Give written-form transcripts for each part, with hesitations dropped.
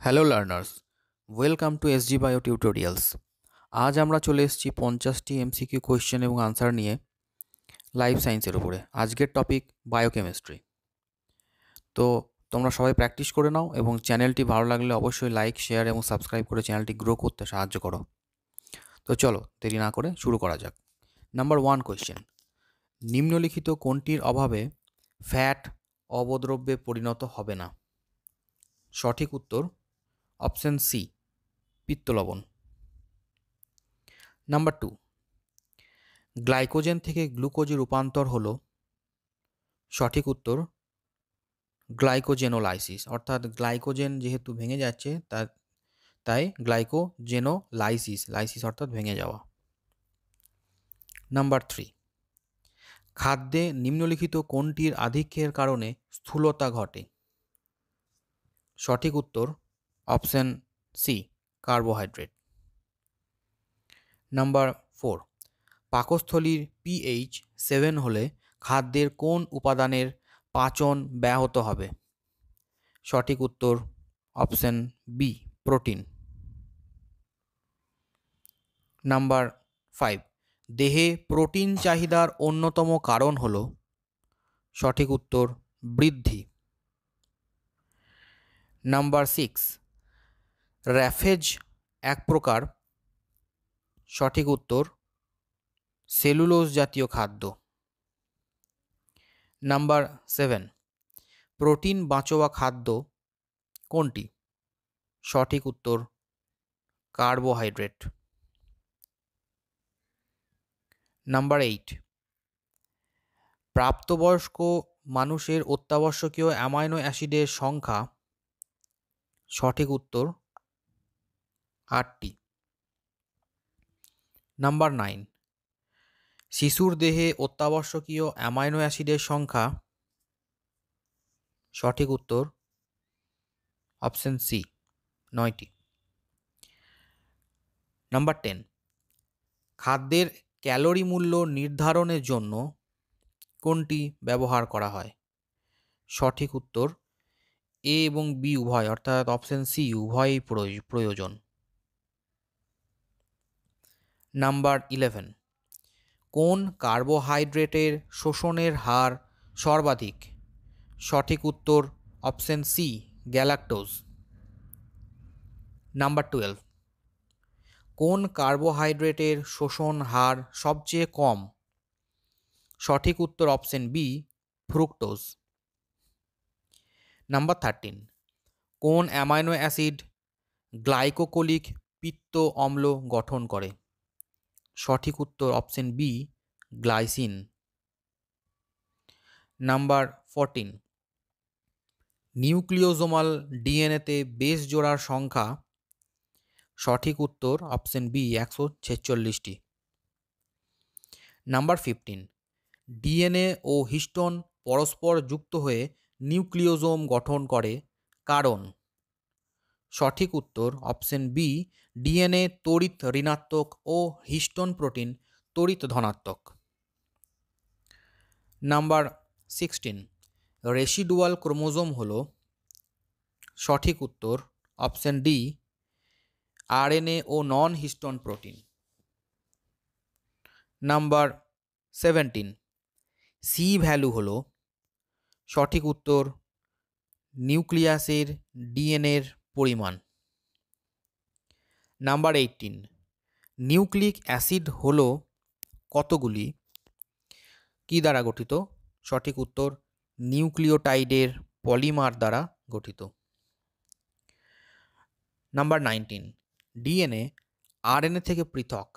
Hello learners, welcome to SG bio tutorials. আজ আমরা চলে এসেছি 50টি এমসিকিউ কোয়েশ্চেন এবং আনসার নিয়ে লাইফ সায়েন্সের উপরে। আজকের টপিক বায়োকেমিস্ট্রি। তো তোমরা সবাই প্র্যাকটিস করে নাও এবং চ্যানেলটি ভালো লাগলে অবশ্যই লাইক, শেয়ার এবং সাবস্ক্রাইব করে চ্যানেলটি গ্রো করতে সাহায্য করো। তো চলো দেরি না করে শুরু করা যাক। নাম্বার 1 কোয়েশ্চেন, নিম্নলিখিত কোনটির অভাবে ফ্যাট অবদ্রব্যে পরিণত হবে না? সঠিক উত্তর অপশন সি, পিত্তলবণ। নাম্বার 2, গ্লাইকোজেন থেকে গ্লুকোজে রূপান্তর হলো? সঠিক উত্তর গ্লাইকোজেনোলাইসিস, অর্থাৎ গ্লাইকোজেন যেহেতু ভেঙে যাচ্ছে তাই গ্লাইকোজেনোলাইসিস, লাইসিস অর্থাৎ ভেঙে যাওয়া। নাম্বার 3, খাদ্যে নিম্নলিখিত কোনটির আধিক্যের কারণে স্থূলতা ঘটে? সঠিক উত্তর অপশন সি, কার্বোহাইড্রেট। নাম্বার 4, পাকস্থলীর পিএইচ 7 হলে খাদ্যের কোন উপাদানের পাচন ব্যাহত হবে? সঠিক উত্তর অপশন বি, প্রোটিন। নাম্বার 5, দেহে প্রোটিন চাহিদার অন্যতম কারণ হল? সঠিক উত্তর বৃদ্ধি। নাম্বার 6, র্যাফেজ এক প্রকার? সঠিক উত্তর সেলুলোজ জাতীয় খাদ্য। নাম্বার 7, প্রোটিন বাঁচোয়া খাদ্য কোনটি? সঠিক উত্তর কার্বোহাইড্রেট। নাম্বার 8, প্রাপ্তবয়স্ক মানুষের অত্যাবশ্যকীয় অ্যামাইনো অ্যাসিডের সংখ্যা? সঠিক উত্তর 8টি। নাম্বার 9, শিশুর দেহে অত্যাবশ্যকীয় অ্যামাইনো অ্যাসিডের সংখ্যা? সঠিক উত্তর অপশন সি, 9টি। নাম্বার 10, খাদ্যের ক্যালোরি মূল্য নির্ধারণের জন্য কোনটি ব্যবহার করা হয়? সঠিক উত্তর এ এবং বি উভয়, অর্থাৎ অপশন সি উভয়ই প্রয়োজন। নাম্বার 11, কোন কার্বোহাইড্রেটের শোষণের হার সর্বাধিক? সঠিক উত্তর অপশন সি, গ্যালাক্টোজ। নাম্বার 12, কোন কার্বোহাইড্রেটের শোষণ হার সবচেয়ে কম? সঠিক উত্তর অপশন বি, ফ্রুক্টোজ। নাম্বার 13, কোন অ্যামাইনো অ্যাসিড গ্লাইকোলিক পিত্ত অম্ল গঠন করে? সঠিক উত্তর option B, glycine. Number 14, nucleosomal ডিএনএতে বেস জোড়ার সংখ্যা? সঠিক উত্তর অপশন বি, 146টি। নাম্বার 15, ডিএনএ ও হিস্টোন পরস্পর যুক্ত হয়ে নিউক্লিওজোম গঠন করে কারণ? সঠিক উত্তর অপশন বি, ডিএনএ তড়িৎ ঋণাত্মক ও হিস্টোন প্রোটিন তড়িৎ ধনাত্মক। নাম্বার 16, রেসিডুয়াল ক্রোমোজোম হল? সঠিক উত্তর অপশন ডি, আরএনএ ও non histone protein. Number 17, C value হল? সঠিক উত্তর নিউক্লিয়াসের ডিএনএর পরিমাণ। নাম্বার 18, নিউক্লিক অ্যাসিড হল কতগুলি, কি দ্বারা গঠিত? সঠিক উত্তর নিউক্লিওটাইডের পলিমার দ্বারা গঠিত। নাম্বার 19, ডিএনএ আরএনএ থেকে পৃথক?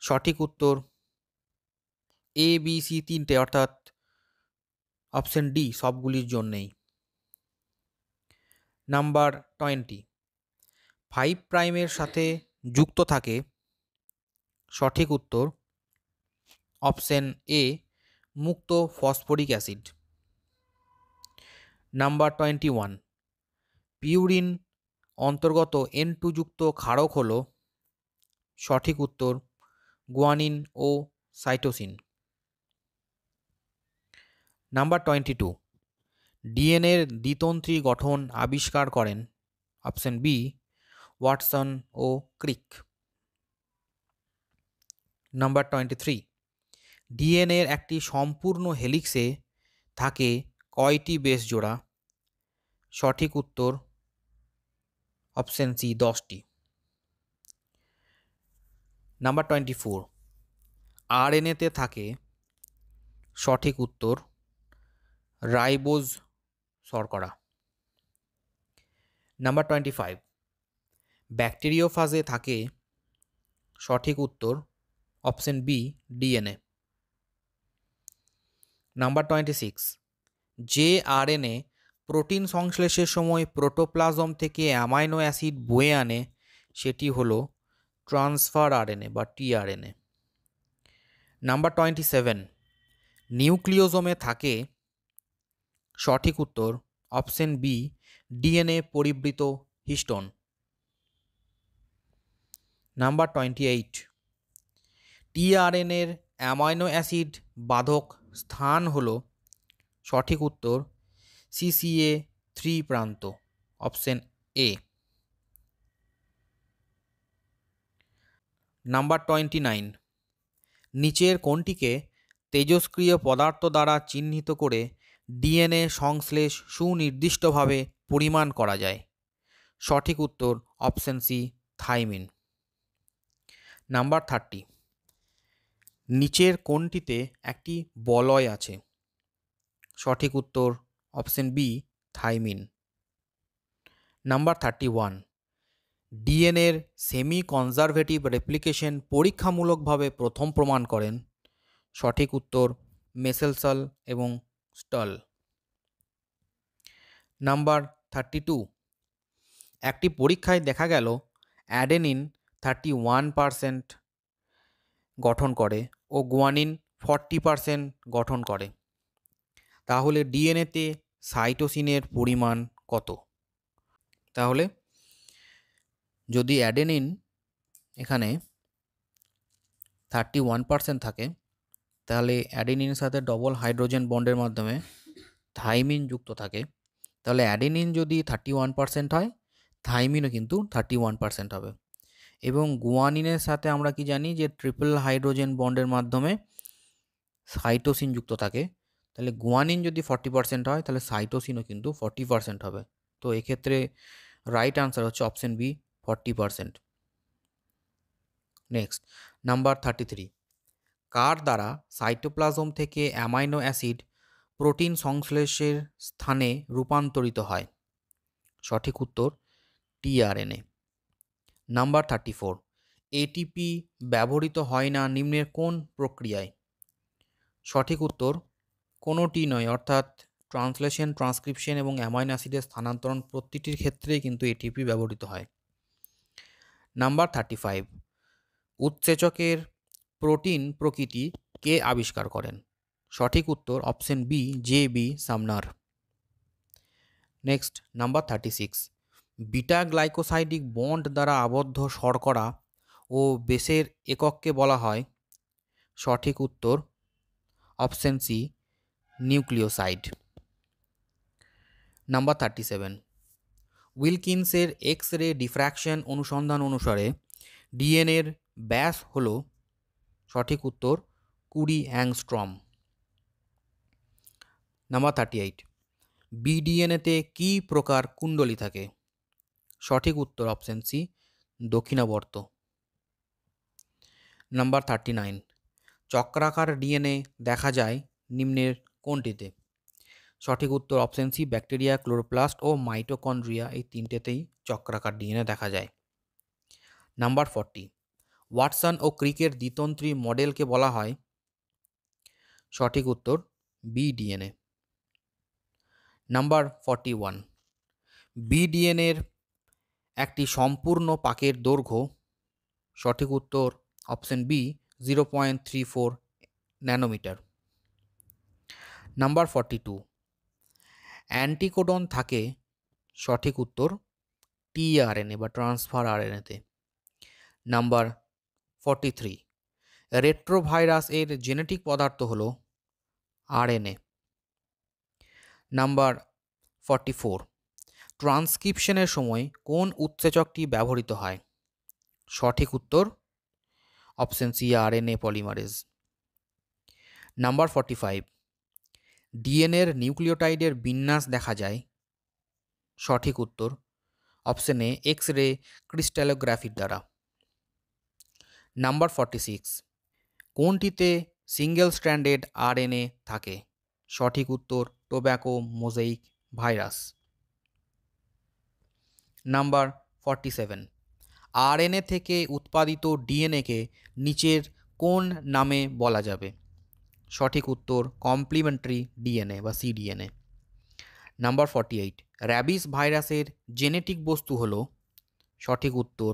সঠিক উত্তর এ বি সি 3টে, অর্থাৎ অপশন ডি সবগুলির জন্যেই। নাম্বার 20, 5 প্রাইমের সাথে যুক্ত থাকে? সঠিক উত্তর অপশন এ, মুক্ত ফসফরিক অ্যাসিড। নাম্বার 21, পিউরিন অন্তর্গত N2 যুক্ত ক্ষারক হল? সঠিক উত্তর গুয়ানিন ও সাইটোসিন। নাম্বার 22, ডিএনএর দ্বিতন্ত্রী গঠন আবিষ্কার করেন? অপশন বি ওয়াটসন ও ক্রিক। নাম্বার 23, ডিএনএর একটি সম্পূর্ণ হেলিক্সে থাকে কয়টি বেস জোড়া? সঠিক উত্তর অপশন সি 10টি। নাম্বার 24, আরএনএতে থাকে, সঠিক উত্তর রাইবোজ শর্করা। নাম্বার 25, ব্যাকটেরিওফাজে থাকে, সঠিক উত্তর অপশন বি ডিএনএ। নাম্বার 26, যে আরএনএ প্রোটিন সংশ্লেষের সময় প্রোটোপ্লাজম থেকে অ্যামাইনো অ্যাসিড বয়ে আনে সেটি হলো ট্রান্সফার আরএনএ বা টিআরএনএ। নাম্বার 27, নিউক্লিওজোমে থাকে, সঠিক উত্তর অপশন বি ডিএনএ পরিবৃত হিস্টোন। নাম্বার 28, টিআরএনএর অ্যামাইনো অ্যাসিড বাধক স্থান হলো, সঠিক উত্তর সিসিএ 3 প্রান্ত, অপশন এ। নাম্বার 29, নিচের কোনটিকে তেজস্ক্রিয় পদার্থ দ্বারা চিহ্নিত করে ডিএনএ সংশ্লেষ সুনির্দিষ্টভাবে পরিমাণ করা যায়? সঠিক উত্তর অপশন সি থাইমিন। নাম্বার 30, নিচের কোনটিতে একটি বলয় আছে? সঠিক উত্তর অপশন বি থাইমিন। নাম্বার 31, ডিএনএর সেমি কনজারভেটিভ রেপ্লিকেশন পরীক্ষামূলকভাবে প্রথম প্রমাণ করেন? সঠিক উত্তর মেসেলসল এবং স্টল। নাম্বার 32, একটি পরীক্ষায় দেখা গেল অ্যাডেনিন 31% গঠন করে ও গুয়ানিন 40% গঠন করে, তাহলে ডিএনএতে সাইটোসিনের পরিমাণ কত? তাহলে যদি অ্যাডেনিন এখানে 31% থাকে, তাহলে অ্যাডেনিনের সাথে ডবল হাইড্রোজেন বন্ডের মাধ্যমে থাইমিন যুক্ত থাকে, তাহলে অ্যাডেনিন যদি 31% হয়, থাইমিনও কিন্তু 31% হবে। এবং গুয়ানিনের সাথে আমরা কি জানি যে ট্রিপল হাইড্রোজেন বন্ডের মাধ্যমে সাইটোসিন যুক্ত থাকে, তাহলে গুয়ানিন যদি 40% হয়, তাহলে সাইটোসিনও কিন্তু 40% হবে। তো এক্ষেত্রে রাইট আনসার হচ্ছে অপশন বি 40%। নেক্সট, নাম্বার 33, কার দ্বারা সাইটোপ্লাজম থেকে অ্যামাইনো অ্যাসিড প্রোটিন সংশ্লেষের স্থানে রূপান্তরিত হয়? সঠিক উত্তর টিআরএনএ। নাম্বার 34, এটিপি ব্যবহৃত হয় না নিম্নের কোন প্রক্রিয়ায়? সঠিক উত্তর কোনোটি নয়, অর্থাৎ ট্রান্সলেশন, ট্রান্সক্রিপশন এবং অ্যামাইনো অ্যাসিডের স্থানান্তরণ প্রতিটির ক্ষেত্রেই কিন্তু এটিপি ব্যবহৃত হয়। নাম্বার 35, উৎসেচকের প্রোটিন প্রকৃতি কে আবিষ্কার করেন? সঠিক উত্তর option B J B Sumner. Next, number 36, beta glycosidic bond দ্বারা আবদ্ধ শর্করা ও বেসের একককে বলা হয়? সঠিক উত্তর অপশন সি নিউক্লিওসাইড। নাম্বার 37, উইলকিনসের এক্স রে ডিফ্র্যাকশন অনুসন্ধান অনুসারে ডিএনএর ব্যাস হল? সঠিক উত্তর 20 অ্যাংস্ট্রম। নাম্বার 38, বিডিএনএতে কী প্রকার কুণ্ডলী থাকে? সঠিক উত্তর অপশন সি দক্ষিণাবর্ত। নাম্বার 39, চক্রাকার ডিএনএ দেখা যায় নিম্নের কোনটিতে? সঠিক উত্তর অপশন সি ব্যাকটেরিয়া, ক্লোরোপ্লাস্ট ও মাইটোকন্ড্রিয়া, এই তিনটেতেই চক্রাকার ডিএনএ দেখা যায়। নাম্বার 40, ওয়াটসন ও ক্রিকের দ্বিতন্ত্রী মডেলকে বলা হয়? সঠিক উত্তর বিডিএনএ। নাম্বার 41, বিডিএনএর একটি সম্পূর্ণ পাকের দৈর্ঘ্য? সঠিক উত্তর option B 0.34 nanometer. Number 42, anticodon থাকে? সঠিক উত্তর টিআরএনএ বা ট্রান্সফার আরএনএতে। নাম্বার 43, রেট্রোভাইরাস এর জেনেটিক পদার্থ হলো আরএনএ। নাম্বার 44, ট্রান্সক্রিপশনের সময় কোন উৎসেচকটি ব্যবহৃত হয়? সঠিক উত্তর option C RNA polymerase. Number 45, ডিএনএর নিউক্লিওটাইডের বিন্যাস দেখা যায়? সঠিক উত্তর অপশন এ এক্স রে ক্রিস্টালোগ্রাফির দ্বারা। নাম্বার 46, কোনটিতে সিঙ্গেল স্ট্র্যান্ডেড আরএনএ থাকে? সঠিক উত্তর tobacco mosaic virus. Number 47, RNA থেকে উৎপাদিত ডিএনএকে নিচের কোন নামে বলা যাবে? সঠিক উত্তর কমপ্লিমেন্টারি ডিএনএ বা সিডিএনএ। নাম্বার 48, র্যাবিস ভাইরাসের জেনেটিক বস্তু হল? সঠিক উত্তর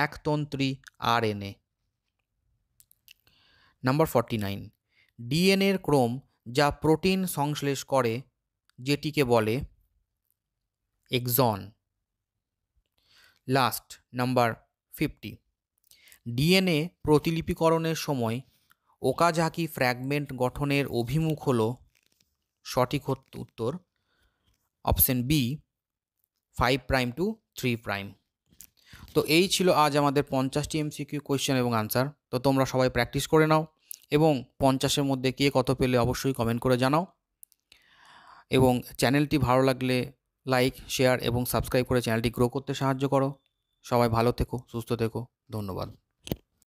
একতন্ত্রী আরএনএ। নাম্বার 49, ডিএনএর ক্রম যা প্রোটিন সংশ্লেষ করে যেটিকে বলে? এক্সন। লাস্ট নাম্বার 50, ডিএনএ প্রতিলিপিকরণের সময় ওকাজাকি ফ্র্যাগমেন্ট গঠনের অভিমুখ হল? সঠিক উত্তর অপশন বি 5' to 3'। তো এই ছিল আজ আমাদের 50টি এমসিকিউ কোয়েশ্চেন এবং আনসার। তো তোমরা সবাই প্র্যাকটিস করে নাও এবং 50-এর মধ্যে কে কত পেলে অবশ্যই কমেন্ট করে জানাও, এবং চ্যানেলটি ভালো লাগলে লাইক, শেয়ার এবং সাবস্ক্রাইব করে চ্যানেলটি গ্রো করতে সাহায্য করো। সবাই ভালো থেকো, সুস্থ থেকো, ধন্যবাদ।